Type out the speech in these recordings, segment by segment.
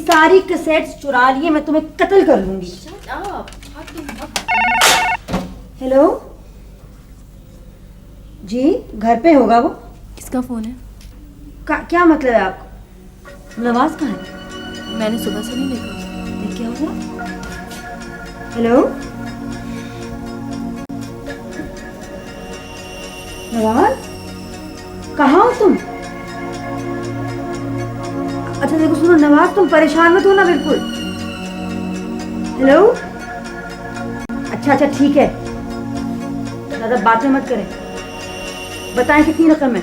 सारी कैसेट्स चुरा लिए, मैं तुम्हें कत्ल कर लूंगी। हेलो जी, घर पे होगा वो? किसका फोन है? क्या मतलब है आपको? नवाज कहाँ है? मैंने सुबह से नहीं देखा। ये क्या हुआ? हेलो नवाज, कहाँ हो तुम? अच्छा देखो सुनो नवाज, तुम परेशान मत हो ना बिल्कुल। हेलो, अच्छा अच्छा ठीक है, ज्यादा बातें मत करें। बताएं कितनी रकम है?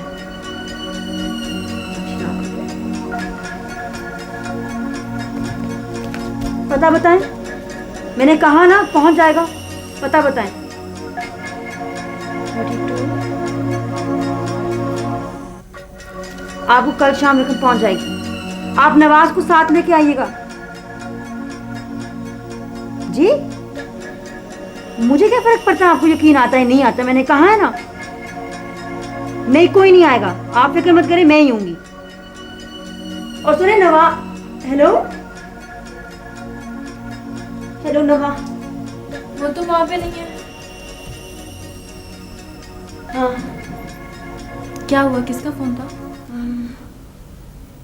पता बताएं, मैंने कहा ना पहुंच जाएगा। पता बताएं। 32 आपको कल शाम रकम पहुंच जाएगी। आप नवाज को साथ लेके आइएगा जी। मुझे क्या फर्क पड़ता है, आपको यकीन आता है नहीं आता, मैंने कहा है ना। नहीं कोई नहीं आएगा, आप फिक्र मत करें, मैं ही होंगी। और सुने नवा, हेलो हेलो नवा, वो तो वहाँ पे नहीं है। हाँ क्या हुआ? किसका फोन था?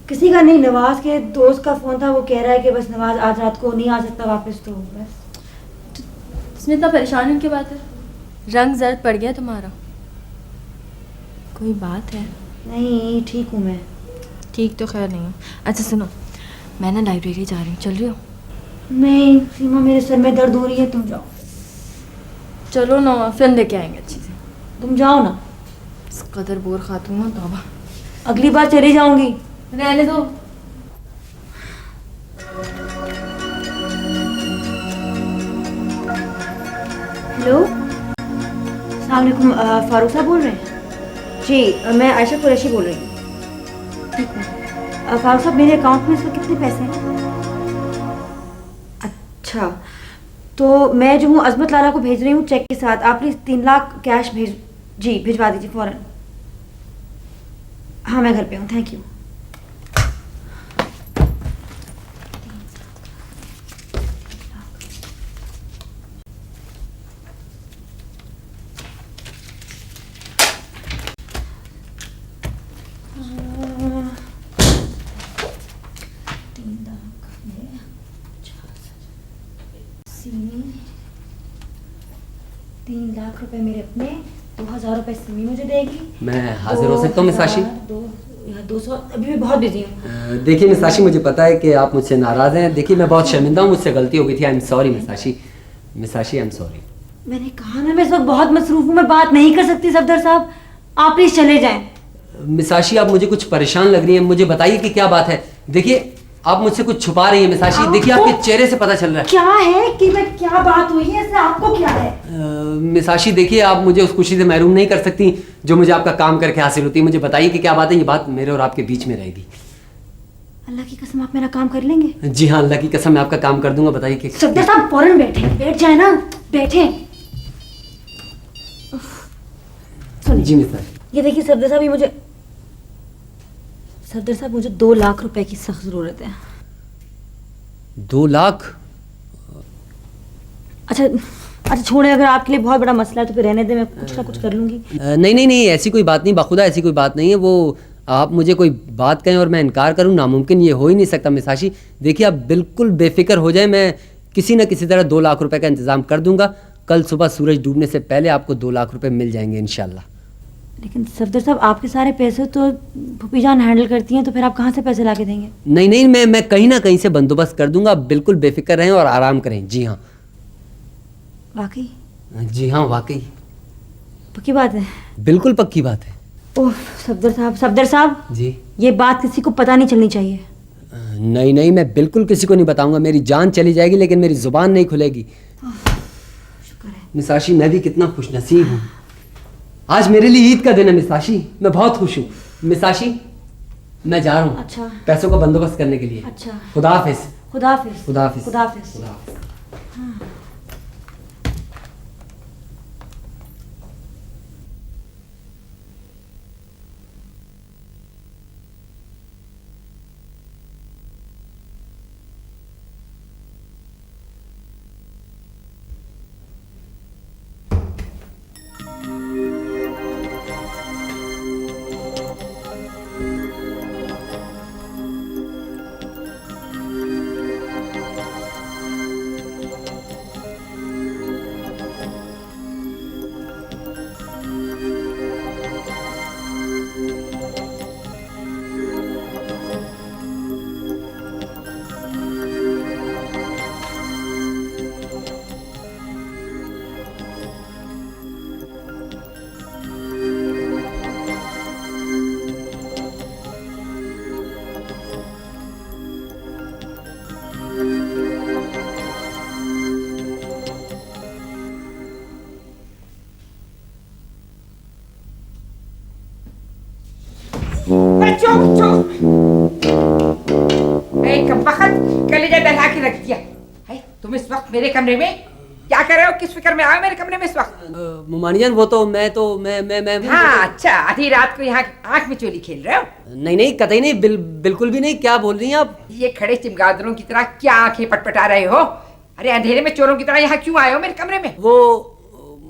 किसी का नहीं, नवाज के दोस्त का फोन था। वो कह रहा है कि बस नवाज आज रात को नहीं आ सकता वापस, तो बस। इसमें इतना परेशान होने की बात है? रंग जर्द पड़ गया तुम्हारा। कोई बात है? नहीं ठीक हूँ मैं। ठीक तो खैर नहीं हूँ। अच्छा सुनो, मैं ना लाइब्रेरी जा रही हूँ, चल रही हो? नहीं सीमा, मेरे सर में दर्द हो रही है, तुम जाओ। चलो ना, फिल्म लेके आएंगे अच्छी से। तुम जाओ ना। इस कदर बोर खातून हो तौबा। अगली बार चली जाऊंगी। रहने दो। हेलो अस्सलाम वालेकुम, फारूक साहब बोल रहे हैं? जी मैं आयशा कुरैशी बोल रही हूँ। ठीक है फारूक साहब, मेरे अकाउंट में इस वक्त कितने पैसे हैं? अच्छा, तो मैं जो हूँ अजमत लाला को भेज रही हूँ चेक के साथ। आप प्लीज़ 3 लाख कैश जी भिजवा दीजिए फ़ौरन। हाँ मैं घर पे हूँ, थैंक यू। तीन लाख रुपए मेरे अपने, 2000 रुपए सिमी मुझे देगी। मैं हाजिर हो सकता हूँ मिस आशी? 200, अभी मैं बहुत बिजी हूँ। देखिए मिस आशी, मुझे पता है कि आप मुझसे नाराज़ हैं। देखिए मैं बहुत शर्मिंदा हूँ, मुझसे गलती हो गई थी। आई एम सॉरी मिस आशी। मिस आशी आई एम सॉरी। मैंने कहा ना मैं इस वक्त बहुत मसरूफ हूँ, मैं बात नहीं कर सकती। सफदर साहब आप प्लीज चले जाएं। मिस आशी आप मुझे कुछ परेशान लग रही हैं, मुझे बताइए कि क्या बात है। देखिए आप मुझसे कुछ छुपा रही हैं मिस आशी। देखिए आपके चेहरे से पता चल रहा है। क्या है कि मैं, क्या बात हुई है, इससे आपको क्या है? मिस आशी देखिए, आप मुझे उस खुशी से महरूम नहीं कर सकती जो मुझे आपका काम करके हासिल होती है। मुझे बताइए कि क्या बात है। ये बात मेरे और आपके बीच में रहेगी। अल्लाह की कसम आप मेरा काम कर लेंगे? जी हाँ, अल्लाह की कसम मैं आपका काम कर दूंगा। बताइए कि सफदर साहब फौरन बैठे, बैठ जाए ना, बैठे। जी मिस आशी। ये देखिए सफदर साहब, ये मुझे, सफदर साहब मुझे 2 लाख रुपए की सख्त जरूरत है। 2 लाख? अच्छा अच्छा छोड़े, अगर आपके लिए बहुत बड़ा मसला है तो फिर रहने दे, मैं कुछ ना कुछ कर लूंगी। नहीं नहीं नहीं, ऐसी कोई बात नहीं, बाखुदा ऐसी कोई बात नहीं है। वो आप मुझे कोई बात कहें और मैं इनकार करूं, नामुमकिन ये हो ही नहीं सकता मिस आशी। देखिए आप बिल्कुल बेफिक्र हो जाएं, मैं किसी न किसी तरह 2 लाख रुपए का इंतजाम कर दूंगा। कल सुबह सूरज डूबने से पहले आपको 2 लाख रुपए मिल जाएंगे इंशाल्लाह। लेकिन सफदर साहब आपके सारे पैसे तो भूपी जान हैंडल करती हैं, तो फिर आप कहाँ से पैसे ला के देंगे? नहीं नहीं, मैं कहीं ना कहीं से बंदोबस्त कर दूंगा। आप बिल्कुल बेफिक्र रहें और आराम करें। जी हाँ। वाकई? जी हाँ वाकई। पक्की बात है? बिल्कुल पक्की बात है। ओह सफदर साहब, सफदर साहब जी। ये बात किसी को पता नहीं चलनी चाहिए। नहीं नहीं, मैं बिल्कुल किसी को नहीं बताऊंगा। मेरी जान चली जाएगी लेकिन मेरी जुबान नहीं खुलेगी। शुक्र है। मिस आशी मैं भी कितना खुशनसीब हूँ, आज मेरे लिए ईद का दिन है मिस आशी, मैं बहुत खुश हूँ। मिस आशी मैं जा रहा हूँ। अच्छा। पैसों का बंदोबस्त करने के लिए। अच्छा। खुदा हाफिज। खुदा हाफिज। खुदा हाफिज। खुदा हाफिज। खुदा हाफिज। तुम इस वक्त मेरे कमरे में क्या कर रहे हो? किस फिक्र में आए हो मेरे कमरे में इस वक्त? मुमानी जान वो तो मैं हाँ अच्छा, आधी रात को यहाँ आंख में चोली खेल रहे हो? नहीं नहीं कतई नहीं, बिल्कुल भी नहीं। क्या बोल रही हैं आप? ये खड़े चमगादड़ों की तरह क्या आंखें पटपटा रहे हो? अरे अंधेरे में चोरों की तरह यहाँ क्यों आए हो मेरे कमरे में? वो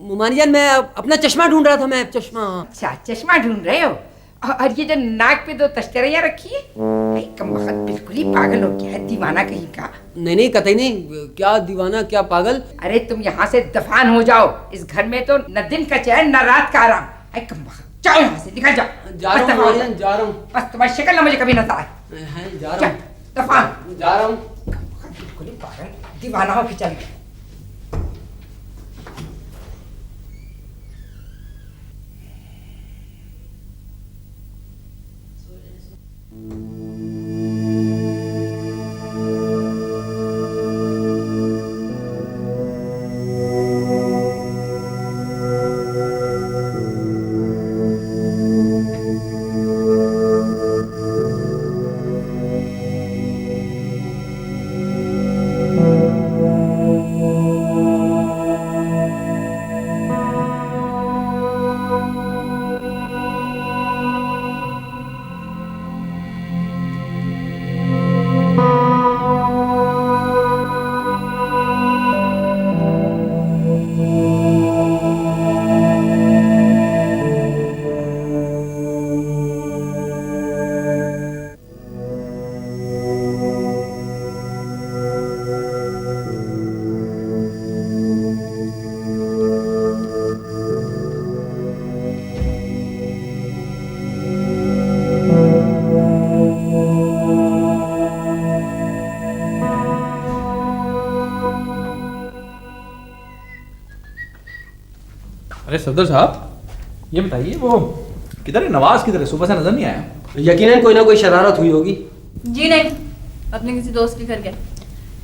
मुमानी जान मैं अपना चश्मा ढूंढ रहा था, मैं चश्मा। अच्छा चश्मा ढूंढ रहे हो? और ये जो नाक पे 2 तश्तरियां रखी है, कमबख्त बिल्कुल ही पागल हो गया है, दीवाना कहीं का। नहीं नहीं कतई नहीं, क्या दीवाना क्या पागल। अरे तुम यहाँ से दफान हो जाओ, इस घर में तो न दिन का चैन न रात का आराम। कमबख्त जाओ यहाँ से, निकल जाओ। जा रहा हूँ मुमानी जान, जा रहा हूँ। बस तुम्हारी शक्ल ना मुझे कभी नजर आए। जा रहा हूँ, दफान। जा रहा हूँ। बिल्कुल ही पागल दीवाना हो के चल गया। अरे सफदर साहब, ये बताइए वो किधर है? नवाज किधर है? सुबह से नजर नहीं आया। यकीनन कोई ना कोई शरारत हुई होगी। जी नहीं, अपने किसी दोस्त के घर गए।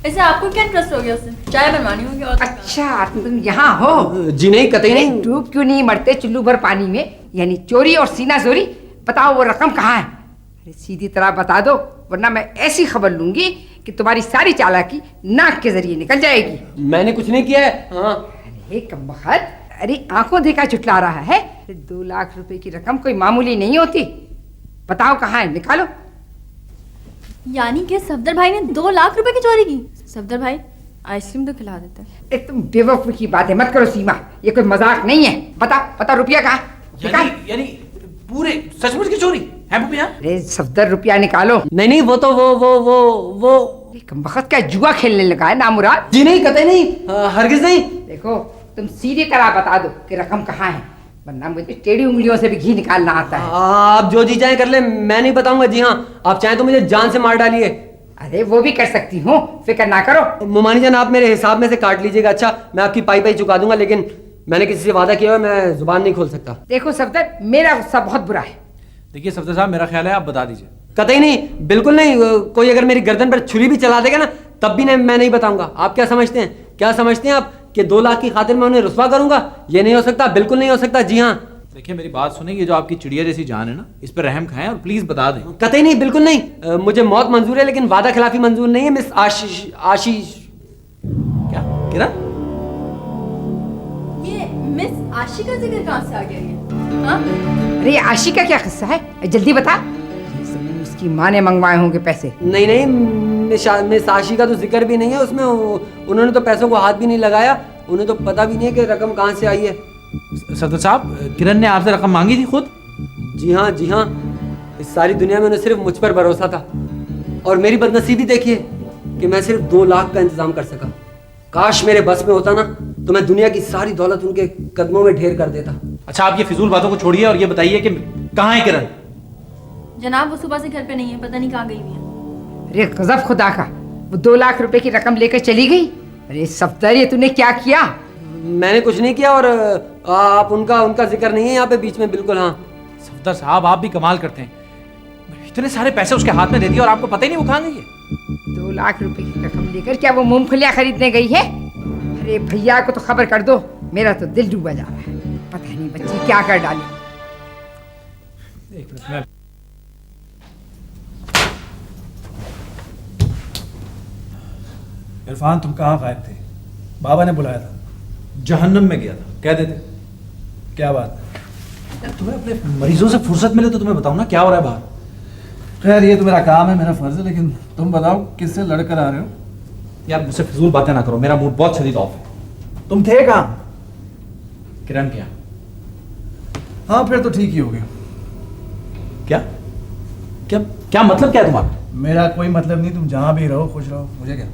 ऐसे आपको क्या इंटरेस्ट हो गया उससे? चाय बनवानी होगी और अच्छा तुम यहाँ हो? जी नहीं कतई नहीं। डूब क्यों नहीं मरते चुल्लू भर पानी में? यानी चोरी और सीना जोरी। बताओ वो रकम कहाँ है? अरे सीधी तरह बता दो, वरना मैं ऐसी खबर लूंगी कि तुम्हारी सारी चालाकी नाक के जरिए निकल जाएगी। मैंने कुछ नहीं किया है। हाँ अरे कमबख्त, अरे आंखों देखा झुठला रहा है। 2 लाख रुपए की रकम कोई मामूली नहीं होती। बताओ कहाँ है, निकालो। यानी कि सफदर भाई ने 2 लाख रुपए की चोरी की? सफदर भाई आइसक्रीम तो खिला देते हैं। अरे तुम बेवकूफ की बातें मत करो सीमा, ये कोई मजाक नहीं है। बता रुपया कहाँ? यानी पूरे सचमुच की चोरी है भूपिया? अरे सफदर रुपया निकालो। नहीं वो तो वो कमबख्त क्या जुआ खेलने लगा है नामुराद? जी नहीं कतई नहीं, हरगिज नहीं। देखो तुम सीधी तरह बता दो कि रकम कहाँ है, वरना मुझे टेढ़ी उंगलियों से भी घी निकालना आता है। आप जो जी चाहे कर ले, मैं नहीं बताऊंगा। जी हाँ, आप चाहें तो मुझे जान से मार डालिए। अरे वो भी कर सकती हूँ, फिक्र ना करो। मुमानी जान आप मेरे हिसाब में से काट लीजिएगा। अच्छा मैं आपकी पाई चुका दूंगा, लेकिन मैंने किसी से वादा किया है, मैं जुबान नहीं खोल सकता। देखो सफदर, मेरा गुस्सा बहुत बुरा है। देखिए सफदर साहब, मेरा ख्याल है आप बता दीजिए। कतई नहीं, बिल्कुल नहीं। कोई अगर मेरी गर्दन पर छुरी भी चला देगा ना, तब भी मैं नहीं बताऊंगा। आप क्या समझते हैं? क्या समझते हैं आप कि 2 लाख की खातिर मैं उन्हें रुस्वा करूंगा? ये नहीं हो सकता, बिल्कुल नहीं हो सकता। जी हाँ। देखिए मेरी बात सुनिए, ये जो आपकी चिड़िया जैसी जान है ना, इस पर रहम खाएं और प्लीज बता दें। कतई नहीं, बिल्कुल नहीं। मुझे मौत मंजूर है, लेकिन वादा खिलाफी मंजूर नहीं है। मिस आशीष क्या किरण? ये मिस आशी का जिक्र कहाँ से आ गया ये? हाँ? अरे आशी का क्या किस्सा है, जल्दी बता। उसकी माँ ने मंगवाए होंगे पैसे। नहीं मिस आशी का तो जिक्र भी नहीं है उसमें। उन्होंने तो पैसों को हाथ भी नहीं लगाया। उन्हें तो पता भी नहीं है कि रकम कहाँ से आई है। सफदर साहब, किरण ने आपसे रकम मांगी थी खुद? जी हाँ। इस सारी दुनिया में उन्हें सिर्फ मुझ पर भरोसा था, और मेरी बदनसीबी देखिए कि मैं सिर्फ 2 लाख का इंतजाम कर सका। काश मेरे बस में होता ना, तो मैं दुनिया की सारी दौलत उनके कदमों में ढेर कर देता। अच्छा आप ये फिजूल बातों को छोड़िए और ये बताइए कि कहाँ है किरण? जनाब वो सुबह से घर पे नहीं है, पता नहीं कहाँ गई हुई है। अरे गजब खुदा का, वो 2 लाख रुपए की रकम लेकर चली गई। अरे सफदर, ये तूने क्या किया? मैंने कुछ नहीं किया, और आप उनका जिक्र नहीं है यहाँ पे बीच में। बिल्कुल हाँ। सफदर साहब आप भी कमाल करते हैं, इतने सारे पैसे उसके हाथ में दे दिए और आपको पता ही नहीं वो कहाँ गई है। 2 लाख रुपए की रकम लेकर क्या वो मूंगफलियां खरीदने गई है? अरे भैया को तो खबर कर दो, मेरा तो दिल डूबा जा रहा है। पता नहीं बच्ची क्या कर डाली। एक मिनट में इरफान तुम कहाँ गायब थे? बाबा ने बुलाया था। जहन्नम में गया था, कह देते। क्या बात? यार तुम्हें अपने मरीजों से फुर्सत मिले तो तुम्हें बताओ ना क्या हो रहा है बाहर। खैर ये तो मेरा काम है, मेरा फर्ज है, लेकिन तुम बताओ किससे लड़कर आ रहे हो? यार मुझसे फिजूल बातें ना करो, मेरा मूड बहुत शदीद ऑफ है। तुम थे कहाँ? किरण क्या? हाँ फिर तो ठीक ही हो गया। क्या क्या क्या मतलब क्या है तुम्हारा? मेरा कोई मतलब नहीं, तुम जहाँ भी रहो खुश रहो, मुझे क्या।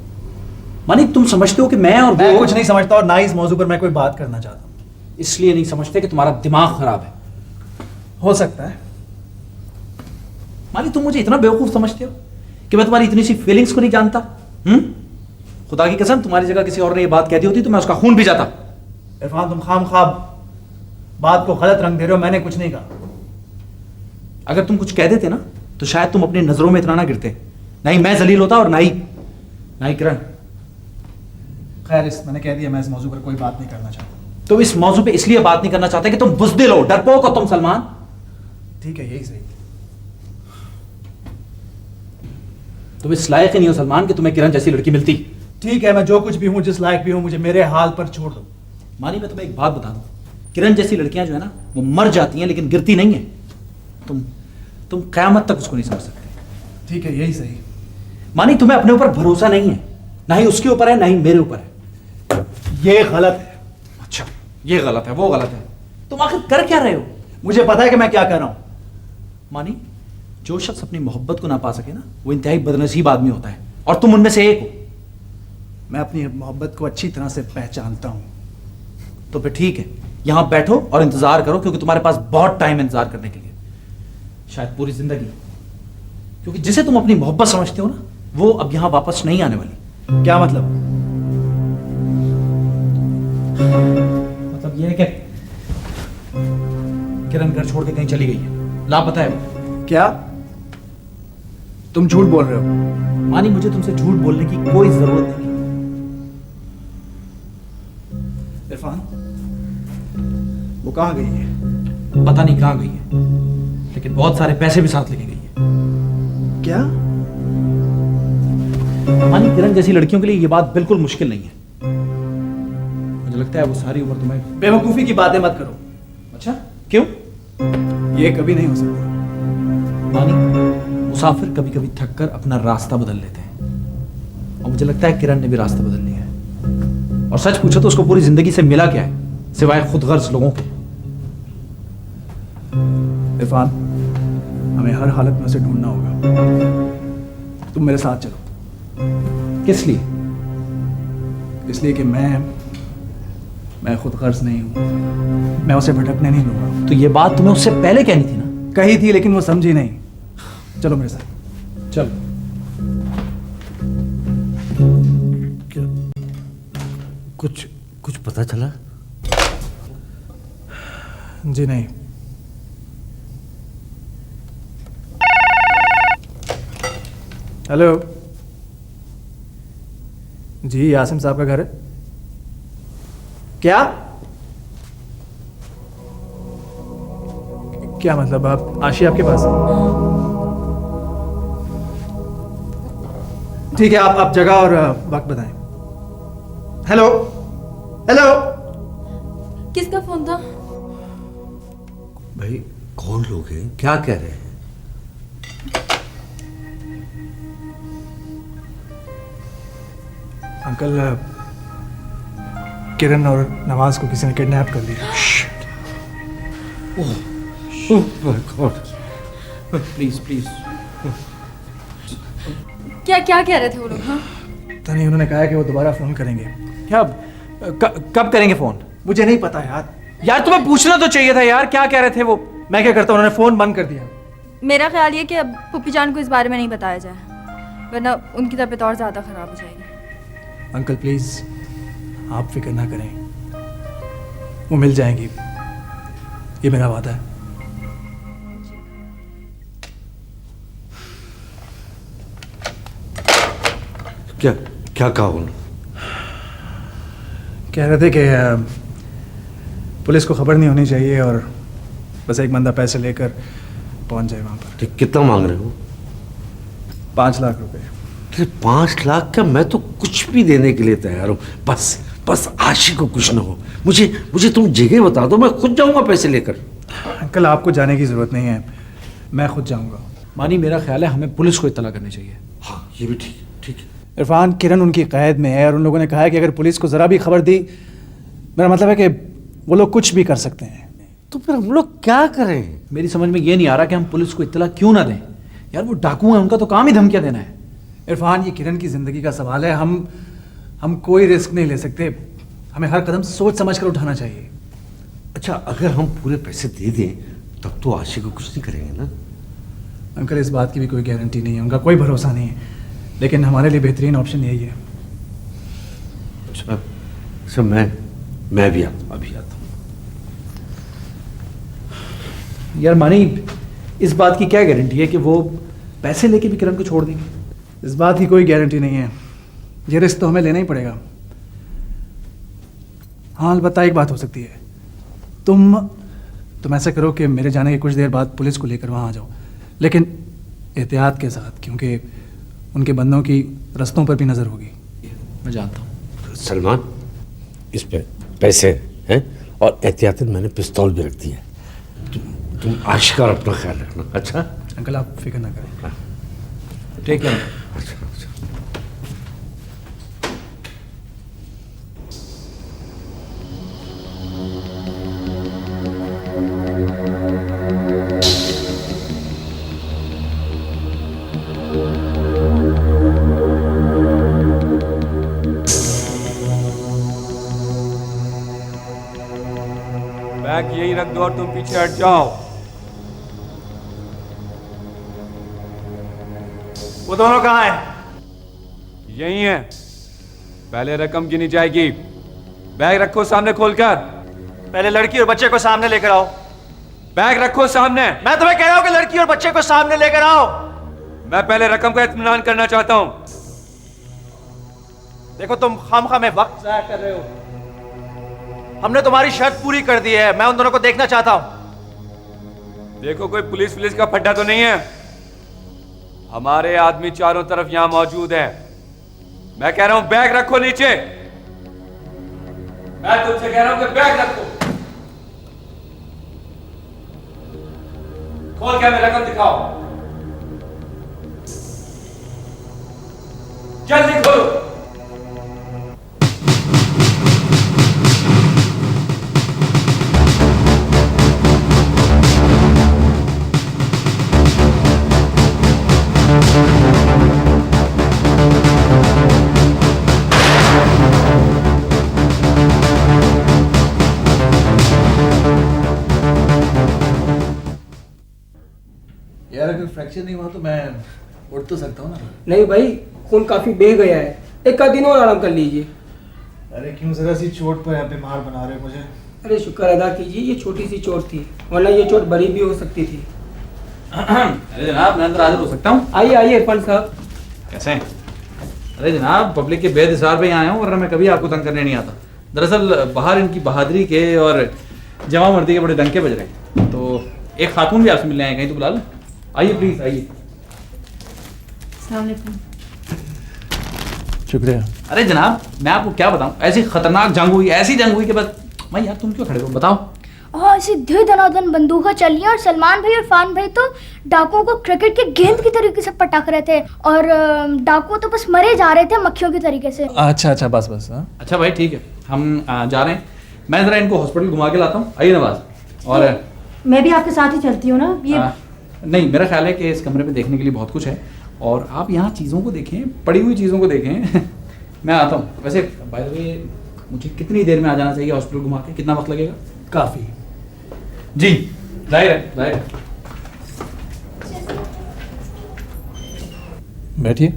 मानिक तुम समझते हो कि मैं और मैं वो कुछ नहीं समझता और ना ही इस मौजू पर मैं कोई बात करना चाहता हूँ। इसलिए नहीं समझते कि तुम्हारा दिमाग खराब है। हो सकता है। मानिक तुम मुझे इतना बेवकूफ समझते हो कि मैं तुम्हारी इतनी सी फीलिंग्स को नहीं जानता? खुदा की कसम तुम्हारी जगह किसी और ने ये बात कह दी होती तो मैं उसका खून भी जाता। इरफान तुम खामख्वाह बात को गलत रंग दे रहे हो, मैंने कुछ नहीं कहा। अगर तुम कुछ कह देते ना तो शायद तुम अपनी नजरों में इतना ना गिरते, ना ही मैं जलील होता और ना ही किरण। खैर इस मैंने कह दिया, मैं इस मौजू पर कोई बात नहीं करना चाहता। तुम इस मौजू पे इसलिए बात नहीं करना चाहते कि तुम बुज़दिल हो, डरपोक हो तुम सलमान। ठीक है, यही सही। तुम इस लायक ही नहीं हो सलमान कि तुम्हें किरण जैसी लड़की मिलती। ठीक है, मैं जो कुछ भी हूँ, जिस लायक भी हूँ, मुझे मेरे हाल पर छोड़ दो। मानी मैं तुम्हें एक बात बता दूं, किरण जैसी लड़कियां जो है ना वो मर जाती हैं लेकिन गिरती नहीं है। तुम कयामत तक उसको नहीं समझ सकते। ठीक है, यही सही। मानी तुम्हें अपने ऊपर भरोसा नहीं है, ना ही उसके ऊपर है ना ही मेरे ऊपर है। ये गलत है। अच्छा ये गलत है, वो गलत है। तुम आखिर कर क्या रहे हो? मुझे पता है कि मैं क्या कर रहा हूँ। मानी जो शख्स अपनी मोहब्बत को ना पा सके ना वो इंतहाई बदनसीब आदमी होता है और तुम उनमें से एक हो। मैं अपनी मोहब्बत को अच्छी तरह से पहचानता हूँ। तो फिर ठीक है, यहां बैठो और इंतजार करो क्योंकि तुम्हारे पास बहुत टाइम इंतजार करने के लिए, शायद पूरी जिंदगी। क्योंकि जिसे तुम अपनी मोहब्बत समझते हो ना वो अब यहां वापस नहीं आने वाली। क्या मतलब? मतलब ये है कि किरण घर छोड़ के कहीं चली गई है, लापता है वो। क्या तुम झूठ बोल रहे हो? मानी मुझे तुमसे झूठ बोलने की कोई जरूरत नहीं। इरफान वो कहाँ गई है? पता नहीं कहां गई है, लेकिन बहुत सारे पैसे भी साथ लेके गई है। क्या? मानी किरण जैसी लड़कियों के लिए ये बात बिल्कुल मुश्किल नहीं है। मुझे लगता है वो सारी उम्र तुम्हें। बेवकूफी की बातें मत करो। अच्छा क्यों? ये कभी नहीं हो सकता। मानी मुसाफिर कभी कभी थक कर अपना रास्ता बदल लेते हैं और मुझे लगता है किरण ने भी रास्ता बदल लिया है। और सच पूछो तो उसको पूरी जिंदगी से मिला क्या है सिवाय खुदगर्ज लोगों के। इरफान हमें हर हालत में उसे ढूंढना होगा। तुम मेरे साथ चलो। किस लिए? इसलिए कि मैं खुद गर्ज नहीं हूं। मैं उसे भटकने नहीं दूंगा। तो ये बात तुम्हें उससे पहले कहनी थी ना। कही थी लेकिन वो समझी नहीं। चलो मेरे साथ। चल। कुछ पता चला? जी नहीं। हेलो जी, यासिम साहब का घर है क्या? क्या मतलब? आप आशी आपके पास? ठीक है, आप जगह और वक्त बताएं। Hello hello. किसका फोन था? भाई कौन लोग हैं, क्या कह रहे हैं? अंकल किरण और नवाज को किसी ने किडनैप कर लिया। Please please. क्या क्या कह रहे थे वो लोग? हाँ पता नहीं, उन्होंने कहा है कि वो दोबारा फोन करेंगे। क्या कब करेंगे फोन? मुझे नहीं पता यार। यार तुम्हें पूछना तो चाहिए था यार, क्या कह रहे थे वो? मैं क्या करता हूँ, उन्होंने फोन बंद कर दिया। मेरा ख्याल ये कि अब पुप्पी जान को इस बारे में नहीं बताया जाए, वरना उनकी तबीयत और ज़्यादा ख़राब हो जाएगी। अंकल प्लीज आप फिक्र ना करें, वो मिल जाएंगी, ये मेरा वादा है। क्या कहा उन्होंने? कह रहे थे कि पुलिस को खबर नहीं होनी चाहिए और बस एक बंदा पैसे लेकर पहुंच जाए वहां पर। कितना मांग रहे हो? 5 लाख रुपए। अरे 5 लाख का मैं तो कुछ भी देने के लिए तैयार हूँ, बस बस आशिक को कुछ ना हो। मुझे तुम जगह बता दो, मैं खुद जाऊंगा पैसे लेकर। अंकल आपको जाने की ज़रूरत नहीं है, मैं खुद जाऊंगा। मानी, मेरा ख्याल है हमें पुलिस को इत्तला करनी चाहिए। हाँ ये भी ठीक ठीक है। इरफान, किरण उनकी कैद में है और उन लोगों ने कहा है कि अगर पुलिस को ज़रा भी खबर दी, मेरा मतलब है कि वो लोग कुछ भी कर सकते हैं। तो फिर हम लोग क्या करें? मेरी समझ में ये नहीं आ रहा कि हम पुलिस को इत्तला क्यों ना दें। यार वो डाकू हैं, उनका तो काम ही धमकियां देना है। इरफान, ये किरण की ज़िंदगी का सवाल है, हम कोई रिस्क नहीं ले सकते। हमें हर कदम सोच समझ कर उठाना चाहिए। अच्छा, अगर हम पूरे पैसे दे दें तब तो आशिक को कुछ नहीं करेंगे ना? अंकल, इस बात की भी कोई गारंटी नहीं है, उनका कोई भरोसा नहीं है, लेकिन हमारे लिए बेहतरीन ऑप्शन यही है। अच्छा मैं भी अभी आता हूँ। यार मानी, इस बात की क्या गारंटी है कि वो पैसे लेके भी किरण को छोड़ देंगे? इस बात की कोई गारंटी नहीं है, ये रिस्क तो हमें लेना ही पड़ेगा। हाँ, अलबत्ता एक बात हो सकती है, तुम ऐसा करो कि मेरे जाने के कुछ देर बाद पुलिस को लेकर वहाँ आ जाओ, लेकिन एहतियात के साथ, क्योंकि उनके बंदों की रस्तों पर भी नज़र होगी। मैं जानता हूँ। सलमान, इस पे पैसे हैं और एहतियातन मैंने पिस्तौल भी रख दी है। तुम आशिक और अपना ख्याल रखना। अच्छा अंकल, आप फिक्र ना करें। ठीक है। अच्छा। बैग यही रख दो और तुम पीछे हट जाओ। वो दोनों कहाँ हैं? यही है। पहले रकम गिनी जाएगी। बैग रखो सामने खोलकर। पहले लड़की और बच्चे को सामने लेकर आओ। बैग रखो सामने। मैं तुम्हें कह रहा हूँ कि लड़की और बच्चे को सामने लेकर आओ। मैं पहले रकम का इत्मीनान करना चाहता हूं। देखो, तुम खामखा में वक्त जाया कर रहे हो। हमने तुम्हारी शर्त पूरी कर दी है, मैं उन दोनों को देखना चाहता हूं। देखो, कोई पुलिस का फड्डा तो नहीं है। हमारे आदमी चारों तरफ यहां मौजूद है। मैं कह रहा हूं बैग रखो नीचे। मैं तुमसे कह रहा हूं कि बैग रखो। खोल के हमें रकम दिखाओ। जल्दी खोलो। यार, अगर फ्रैक्चर नहीं हुआ तो मैं उठ तो सकता हूँ ना? नहीं भाई, खून काफी बह गया है, एक आध दिन और आराम कर लीजिए। अरे क्यों जरा सी चोट पर यहाँ पे मार बना रहे हो मुझे? अरे शुक्र अदा कीजिए, ये छोटी सी चोट थी, वरना ये चोट बड़ी भी हो सकती थी। अरे जनाब, मैं अंदर हाजिर हो सकता हूँ? आइए आइए इरफान साहब। कैसे हैं? अरे जनाब, पब्लिक के बेदसार पे आया हूँ, वरना मैं कभी आपको तंग करने नहीं आता। दरअसल बाहर इनकी बहादुरी के और जमा मर्दी के बड़े डंके बज रहे हैं, तो एक खातून भी आपसे मिलने आए, कहीं तो बुला लो। आइए प्लीज, आइए। अस्सलाम वालेकुम। शुक्रिया। अरे जनाब, मैं आपको क्या बताऊं, ऐसी खतरनाक जंग हुई, ऐसी जंग हुई कि बस। मैं यार, तुम क्यों खड़े हो, बताओ। और ऐसी धनाधन बंदूकें चली और सलमान भाई और फान भाई तो डाकुओं को क्रिकेट के गेंद की तरीके से पटक रहे थे, और डाकू तो बस मरे जा रहे थे मक्खियों की तरीके से। अच्छा, बस। हाँ, अच्छा भाई, ठीक है, हम जा रहे हैं। मैं जरा इनको हॉस्पिटल घुमा के लाता हूँ। आइए नवाज। और मैं भी आपके साथ ही चलती हूँ ना। ये नहीं, मेरा ख्याल है कि इस कमरे में देखने के लिए बहुत कुछ है, और आप यहाँ चीज़ों को देखें, पड़ी हुई चीज़ों को देखें। मैं आता हूँ। वैसे बाय द वे, मुझे कितनी देर में आ जाना चाहिए हॉस्पिटल घुमा के? कितना वक्त लगेगा? काफी। जी, जाहिर है। बैठिए।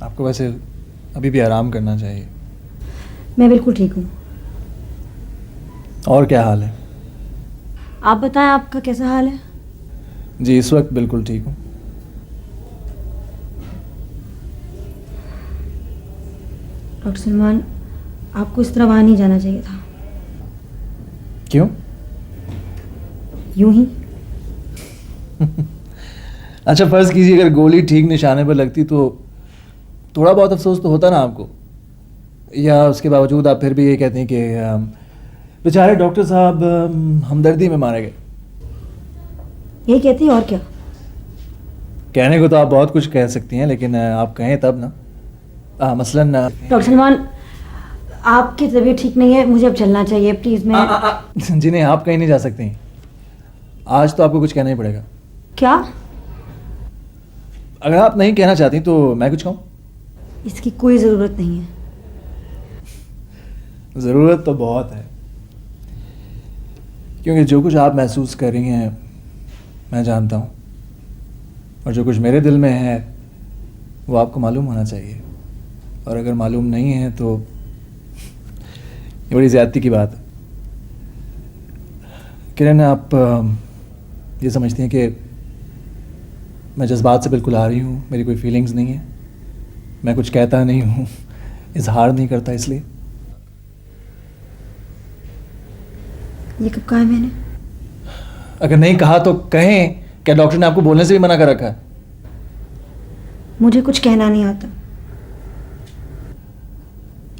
आपको वैसे अभी भी आराम करना चाहिए। मैं बिल्कुल ठीक हूँ। और क्या हाल है? आप बताएं, आपका कैसा हाल है? जी, इस वक्त बिल्कुल ठीक हूँ। डॉक्टर सलमान, आपको इस तरह वहाँ नहीं जाना चाहिए था। क्यों? यूं ही। अच्छा फर्ज कीजिए अगर गोली ठीक निशाने पर लगती तो थोड़ा बहुत अफसोस तो होता ना आपको, या उसके बावजूद आप फिर भी ये कहते हैं कि बेचारे डॉक्टर साहब हमदर्दी में मारे गए? यही कहती और क्या। कहने को तो आप बहुत कुछ कह सकती हैं, लेकिन आप कहें तब ना। मसलन डॉक्टर सलमान, आपकी तबीयत ठीक नहीं है, मुझे अब चलना चाहिए प्लीज़। मैं जी नहीं, आप कहीं नहीं जा सकती। आज तो आपको कुछ कहना ही पड़ेगा। क्या? अगर आप नहीं कहना चाहती तो मैं कुछ कहूँ? इसकी कोई ज़रूरत नहीं है। ज़रूरत तो बहुत है, क्योंकि जो कुछ आप महसूस कर रही हैं मैं जानता हूँ, और जो कुछ मेरे दिल में है वो आपको मालूम होना चाहिए, और अगर मालूम नहीं है तो ये बड़ी ज़्यादती की बात है। किरण, आप ये समझती हैं कि मैं जज्बात से बिल्कुल आ रही हूँ, मेरी कोई फीलिंग्स नहीं है, मैं कुछ कहता नहीं हूँ, इजहार नहीं करता, इसलिए। ये कब कहा है मैंने? अगर नहीं कहा तो कहें, क्या डॉक्टर ने आपको बोलने से भी मना कर रखा है? मुझे कुछ कहना नहीं आता।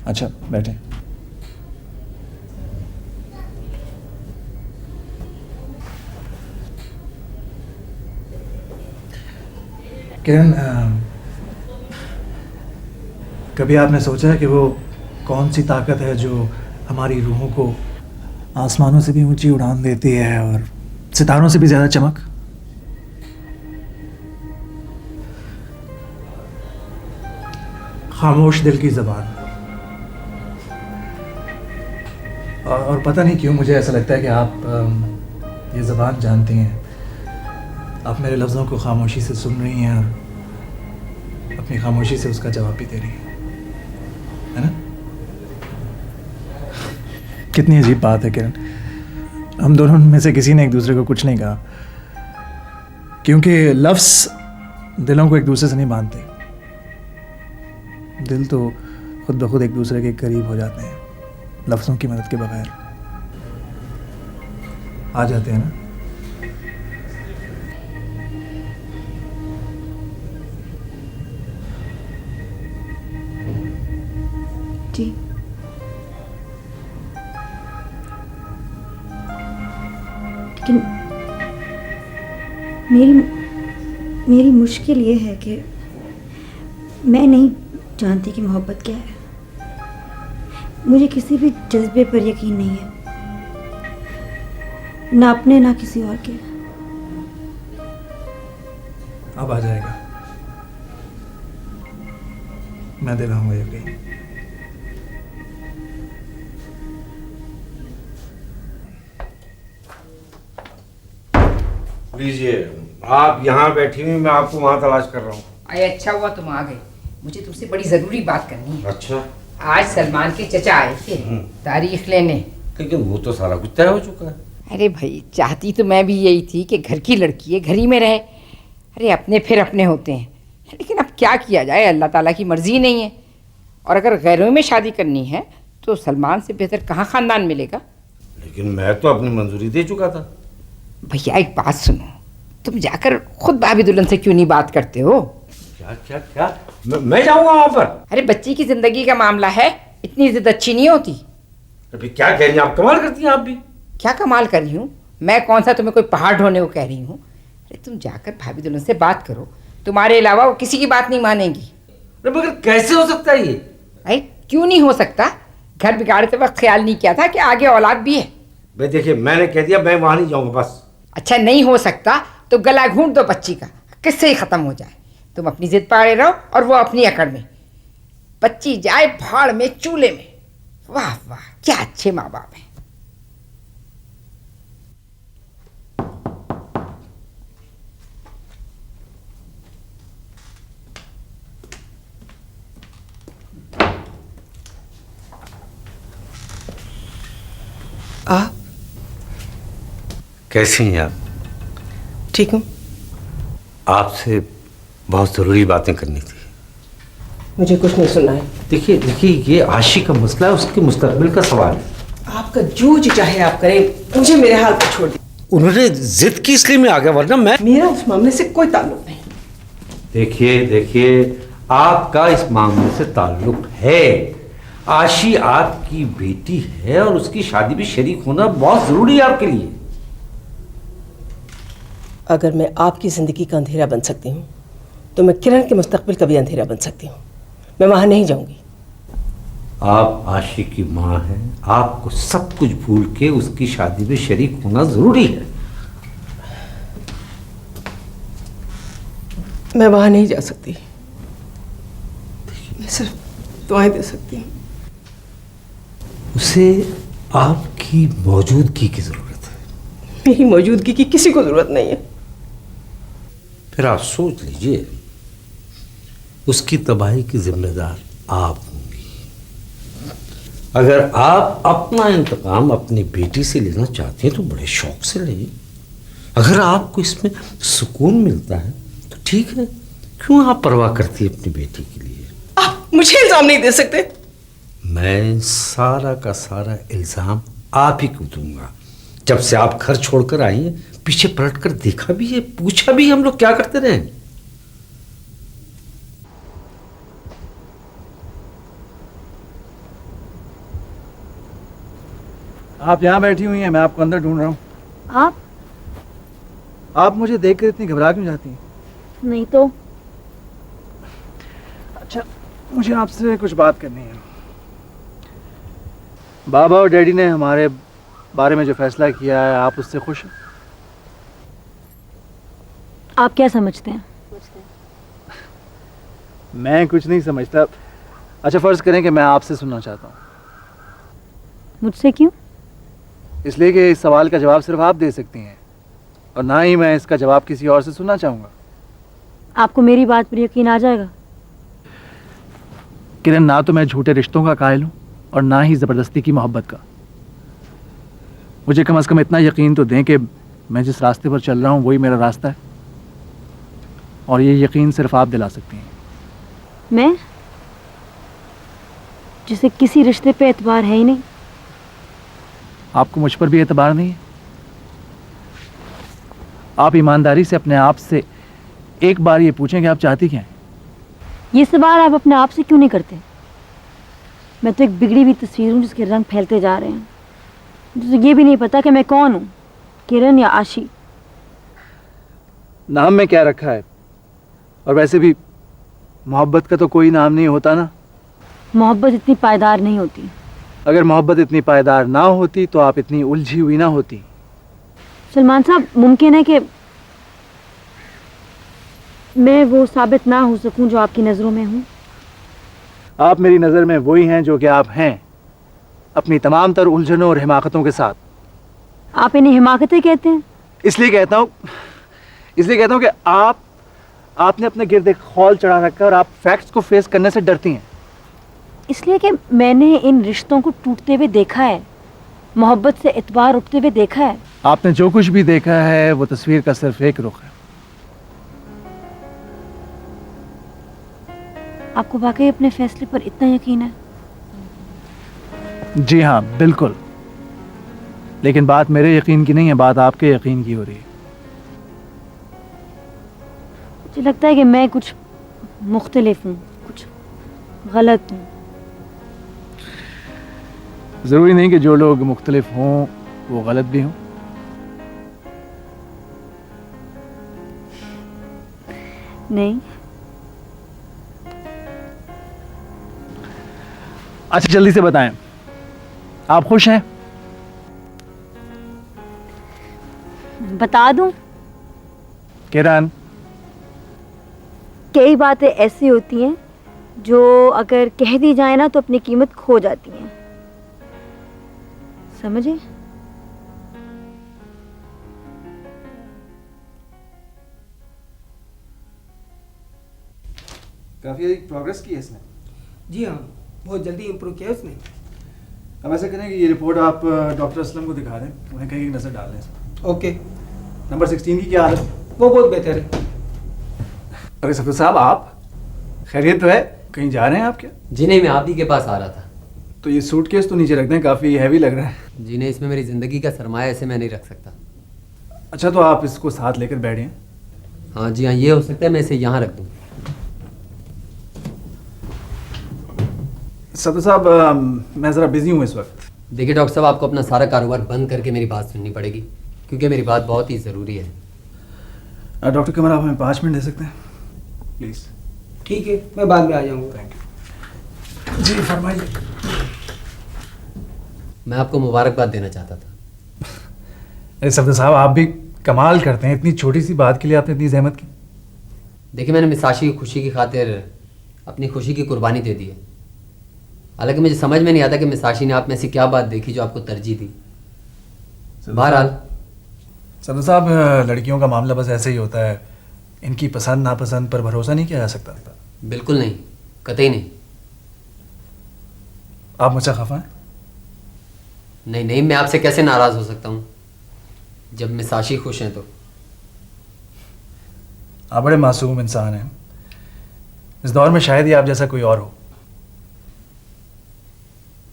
अच्छा बैठे। किरण, कभी आपने सोचा है कि वो कौन सी ताकत है जो हमारी रूहों को आसमानों से भी ऊंची उड़ान देती है और सितारों से भी ज़्यादा चमक? खामोश दिल की ज़बान। और पता नहीं क्यों मुझे ऐसा लगता है कि आप ये ज़बान जानती हैं। आप मेरे लफ्ज़ों को खामोशी से सुन रही हैं और अपनी खामोशी से उसका जवाब भी दे रही हैं, है ना? कितनी अजीब बात है किरण, हम दोनों में से किसी ने एक दूसरे को कुछ नहीं कहा, क्योंकि लफ्ज़ दिलों को एक दूसरे से नहीं बांधते। दिल तो खुद ब खुद एक दूसरे के करीब हो जाते हैं, लफ्ज़ों की मदद के बगैर आ जाते हैं ना। जी। लेकिन मेरी मुश्किल ये है कि मैं नहीं जानती कि मोहब्बत क्या है। मुझे किसी भी जज्बे पर यकीन नहीं है, ना अपने ना किसी और के। अब आ जाएगा, मैं दिलाऊंगा यकीन। लीजिए, आप यहाँ बैठी हुई, मैं आपको वहाँ तलाश कर रहा हूँ। अरे अच्छा हुआ तुम आ गए, मुझे तुमसे बड़ी जरूरी बात करनी है। अच्छा। आज सलमान के चचा आए थे तारीख लेने, लेकिन वो तो सारा कुछ तय हो चुका है। अरे भाई, चाहती तो मैं भी यही थी कि घर की लड़की है, घर ही में रहे। अरे अपने फिर अपने होते हैं, लेकिन अब क्या किया जाए, अल्लाह ताला की मर्जी नहीं है। और अगर गैरों में शादी करनी है तो सलमान से बेहतर कहाँ ख़ानदान मिलेगा। लेकिन मैं तो अपनी मंजूरी दे चुका था। भैया एक बात सुनो, तुम जाकर खुद भाभी दुल्हन से क्यों नहीं बात करते हो? क्या क्या क्या? मैं जाऊंगा वहां पर? अरे बच्ची की जिंदगी का मामला है, इतनी जिद अच्छी नहीं होती। अभी क्या कह रही हैं आप? कमाल करती हैं आप भी। क्या कमाल कर रही हूँ मैं? कौन सा तुम्हें कोई पहाड़ ढोने को कह रही हूँ? अरे तुम जाकर भाभी दुल्हन से बात करो, तुम्हारे अलावा वो किसी की बात नहीं मानेंगी। अरे मगर कैसे हो सकता है ये? भाई क्यों नहीं हो सकता? घर बिगाड़ते वक्त ख्याल नहीं किया था कि आगे औलाद भी है। भाई देखिए, मैंने कह दिया, मैं वहां नहीं जाऊंगा बस। अच्छा नहीं हो सकता तो गला घूंट दो बच्ची का, किससे ही खत्म हो जाए। तुम अपनी जिद पाड़े रहो और वो अपनी अकड़ में। बच्ची जाए भाड़ में चूल्हे में। वाह वाह, क्या अच्छे माँ बाप हैं। आप कैसी हैं आप? ठीक हूँ। आपसे बहुत ज़रूरी बातें करनी थी। मुझे कुछ नहीं सुना है। देखिए देखिए, ये आशी का मसला है, उसके मुस्तकबिल का सवाल है। आपका जो जी चाहे आप करें, मुझे मेरे हाल पर छोड़ दीजिए। उन्होंने जिद की इसलिए मैं आ गया, वरना मैं। मेरा उस मामले से कोई ताल्लुक नहीं। देखिए देखिए, आपका इस मामले से ताल्लुक है। आशी आपकी बेटी है और उसकी शादी में शरीक होना बहुत जरूरी है आपके लिए। अगर मैं आपकी जिंदगी का अंधेरा बन सकती हूँ तो मैं किरण के मुस्तकबिल का भी अंधेरा बन सकती हूँ। मैं वहां नहीं जाऊंगी। आप आशी की माँ हैं, आपको सब कुछ भूल के उसकी शादी में शरीक होना जरूरी है। मैं वहां नहीं जा सकती। मैं सिर्फ दुआएं दे सकती हूँ। उसे आपकी मौजूदगी की जरूरत है। मेरी मौजूदगी की किसी को जरूरत नहीं है। फिर आप सोच लीजिए, उसकी तबाही की जिम्मेदार आप होंगी। अगर आप अपना इंतकाम अपनी बेटी से लेना चाहती हैं तो बड़े शौक से लें। अगर आपको इसमें सुकून मिलता है तो ठीक है, क्यों आप परवाह करती है अपनी बेटी के लिए? आप मुझे इल्जाम नहीं दे सकते। मैं सारा का सारा इल्जाम आप ही को दूंगा। जब से आप घर छोड़कर आई हैं, पीछे पलट कर देखा भी है, पूछा भी हम लोग क्या करते रहे। आप यहाँ बैठी हुई हैं, मैं आपको अंदर ढूंढ रहा हूँ। आप मुझे देखकर इतनी घबरा क्यों जाती हैं? नहीं तो अच्छा, मुझे आपसे कुछ बात करनी है। बाबा और डैडी ने हमारे बारे में जो फैसला किया है, आप उससे खुश हैं? आप क्या समझते हैं? मैं कुछ नहीं समझता। अच्छा, फर्ज करें कि मैं आपसे सुनना चाहता हूँ। मुझसे क्यों? इसलिए कि इस सवाल का जवाब सिर्फ आप दे सकती हैं, और ना ही मैं इसका जवाब किसी और से सुनना चाहूँगा। आपको मेरी बात पर यकीन आ जाएगा? किरण, ना तो मैं झूठे रिश्तों का कायल हूँ और ना ही ज़बरदस्ती की मोहब्बत का। मुझे कम से कम इतना यकीन तो दें कि मैं जिस रास्ते पर चल रहा हूँ वही मेरा रास्ता है, और ये यकीन सिर्फ आप दिला सकती हैं। मैं, जिसे किसी रिश्ते पे एतबार है ही नहीं? आपको मुझ पर भी एतबार नहीं है? आप ईमानदारी से अपने आप से एक बार ये पूछें कि आप चाहती क्या हैं? ये सवाल आप अपने आप से क्यों नहीं करते? मैं तो एक बिगड़ी हुई तस्वीर हूँ जिसके रंग फैलते जा रहे हैं, जिसे ये भी नहीं पता कि मैं कौन हूँ, किरण या आशी। नाम में क्या रखा है? और वैसे भी मोहब्बत का तो कोई नाम नहीं होता ना। मोहब्बत इतनी पायदार नहीं होती। अगर मोहब्बत इतनी पायदार ना होती तो आप इतनी उलझी हुई ना होती। सलमान साहब, मुमकिन है कि मैं वो साबित ना हो सकूं जो आपकी नज़रों में हूँ। आप मेरी नज़र में वही हैं जो कि आप हैं, अपनी तमाम तर उलझनों और हिमाकतों के साथ। आप इन्हें हिमाकतें कहते हैं? इसलिए कहता हूँ कि आपने अपने गिर्द एक खौल चढ़ा रखा है और आप फैक्ट्स को फेस करने से डरती हैं। इसलिए कि मैंने इन रिश्तों को टूटते हुए देखा है, मोहब्बत से एतबार उठते हुए देखा है। आपने जो कुछ भी देखा है वो तस्वीर का सिर्फ एक रुख है। आपको वाकई अपने फैसले पर इतना यकीन है? जी हाँ, बिल्कुल। लेकिन बात मेरे यकीन की नहीं है, बात आपके यकीन की हो रही है। मुझे लगता है कि मैं कुछ मुख्तलिफ हूँ, कुछ गलत हूँ। ज़रूरी नहीं कि जो लोग मुख्तलिफ हों वो गलत भी हों। नहीं। अच्छा, जल्दी से बताएं, आप खुश हैं? बता दूं? किरण, कई बातें ऐसी होती हैं जो अगर कह दी जाए ना तो अपनी कीमत खो जाती हैं, समझे? काफ़ी प्रोग्रेस की है इसने। जी हाँ, बहुत जल्दी इम्प्रूव किया उसने। अब ऐसा करें कि ये रिपोर्ट आप डॉक्टर असलम को दिखा दें, उन्हें कहीं नज़र डाल दें। ओके। नंबर 16 की क्या हालत है? वो बहुत बेहतर है। अरे सफदर साहब, आप खैरियत तो है? कहीं जा रहे हैं आप क्या? जी नहीं, मैं आप ही के पास आ रहा था। तो ये सूटकेस तो नीचे रख दें, काफ़ी हैवी लग रहा है। जी नहीं, इसमें मेरी ज़िंदगी का सरमाया, ऐसे मैं नहीं रख सकता। अच्छा तो आप इसको साथ लेकर बैठिए। हाँ जी हाँ, ये हो सकता है मैं इसे यहाँ रख दूँ। सदर साहब मैं ज़रा बिज़ी हूँ इस वक्त। देखिए डॉक्टर साहब, आपको अपना सारा कारोबार बंद करके मेरी बात सुननी पड़ेगी, क्योंकि मेरी बात बहुत ही ज़रूरी है। डॉक्टर कमर, आप हमें 5 मिनट दे सकते हैं प्लीज़? ठीक है, मैं बाद में आ जाऊँगा। थैंक यू जी, फरमाइए। मैं आपको मुबारकबाद देना चाहता था। अरे सफदर साहब, आप भी कमाल करते हैं, इतनी छोटी सी बात के लिए आपने इतनी जहमत की। देखिए, मैंने मिसाशी की खुशी की खातिर अपनी खुशी की कुर्बानी दे दी है। हालांकि मुझे समझ में नहीं आता कि मिसाशी ने आप में ऐसी क्या बात देखी जो आपको तरजीह दी। बहरहाल सफदर साहब, लड़कियों का मामला बस ऐसे ही होता है, इनकी पसंद नापसंद पर भरोसा नहीं किया जा सकता। बिल्कुल नहीं, कतई नहीं। आप मुझसे खफा हैं? नहीं नहीं, मैं आपसे कैसे नाराज़ हो सकता हूँ जब मिसाशी खुश हैं तो। आप बड़े मासूम इंसान हैं। इस दौर में शायद ही आप जैसा कोई और हो।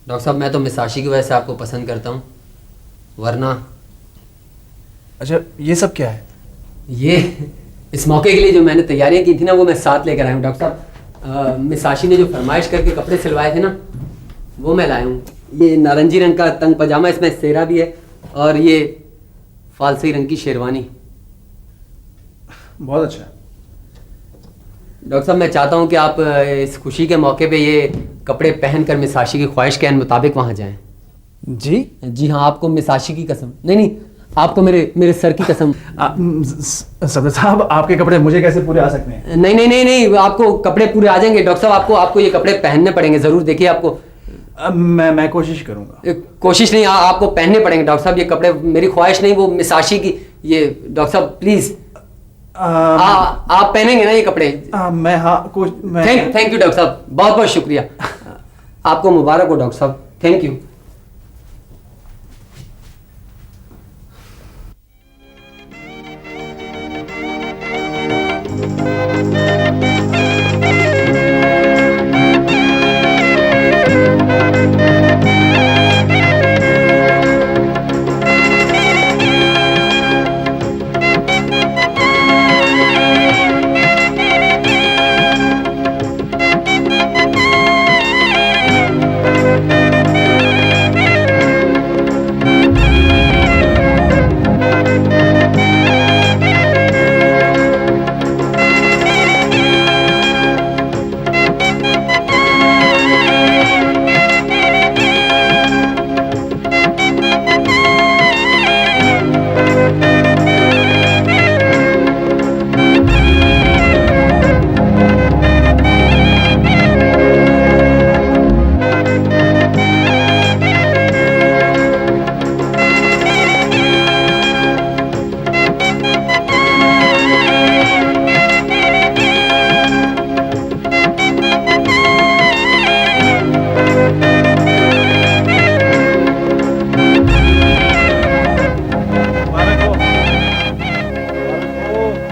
डॉक्टर साहब, मैं तो मिसाशी की वजह से आपको पसंद करता हूँ, वरना। अच्छा, ये सब क्या है? ये इस मौके के लिए जो मैंने तैयारियां की थी ना, वो मैं साथ लेकर आया हूँ डॉक्टर साहब। मिसाशी ने जो फरमाइश करके कपड़े सिलवाए थे ना, वो मैं लाया हूँ। ये नारंगी रंग का तंग पजामा, इसमें सेहरा भी है, और ये फालसी रंग की शेरवानी। बहुत अच्छा है। डॉक्टर साहब, मैं चाहता हूँ कि आप इस खुशी के मौके पे ये कपड़े पहनकर मिसाशी की ख्वाहिश के मुताबिक वहाँ जाएं। जी जी हाँ, आपको मिसाशी की कसम, नहीं, आपको मेरे सर की कसम। सफदर साहब, आपके कपड़े मुझे कैसे पूरे आ सकते हैं? नहीं नहीं नहीं नहीं, आपको कपड़े पूरे आ जाएंगे डॉक्टर साहब। आपको ये कपड़े पहनने पड़ेंगे ज़रूर। देखिए, आपको मैं कोशिश करूंगा। कोशिश नहीं, आपको पहनने पड़ेंगे डॉक्टर साहब ये कपड़े। मेरी ख्वाहिश नहीं, वो मिसाशी की। ये डॉक्टर साहब प्लीज, आप पहनेंगे ना ये कपड़े? मैं थैंक यू डॉक्टर साहब, बहुत बहुत शुक्रिया। आपको मुबारक हो डॉक्टर साहब, थैंक यू।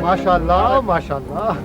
माशाल्लाह माशाल्लाह।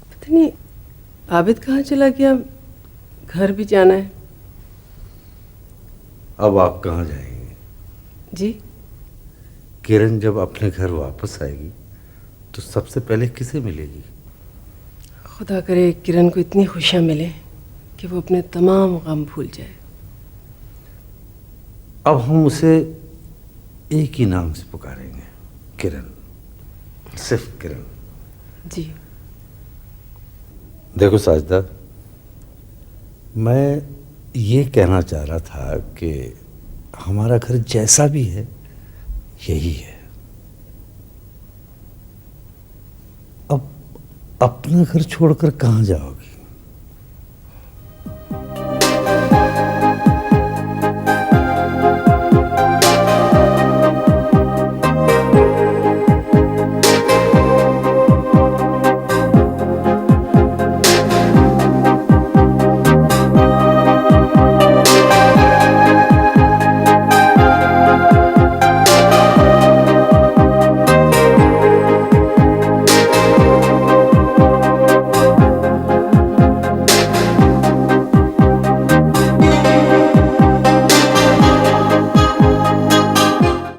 पता नहीं आबिद कहाँ चला गया? घर भी जाना है। अब आप कहाँ जाएंगे? जी? किरण जब अपने घर वापस आएगी तो सबसे पहले किसे मिलेगी? खुदा करे किरण को इतनी खुशियाँ मिले कि वो अपने तमाम गम भूल जाए। अब हम उसे एक ही नाम से पुकारेंगे, किरण, सिर्फ किरण। जी। देखो साजदा, मैं ये कहना चाह रहा था कि हमारा घर जैसा भी है यही है। अब अपना घर छोड़कर कहाँ जाओगी?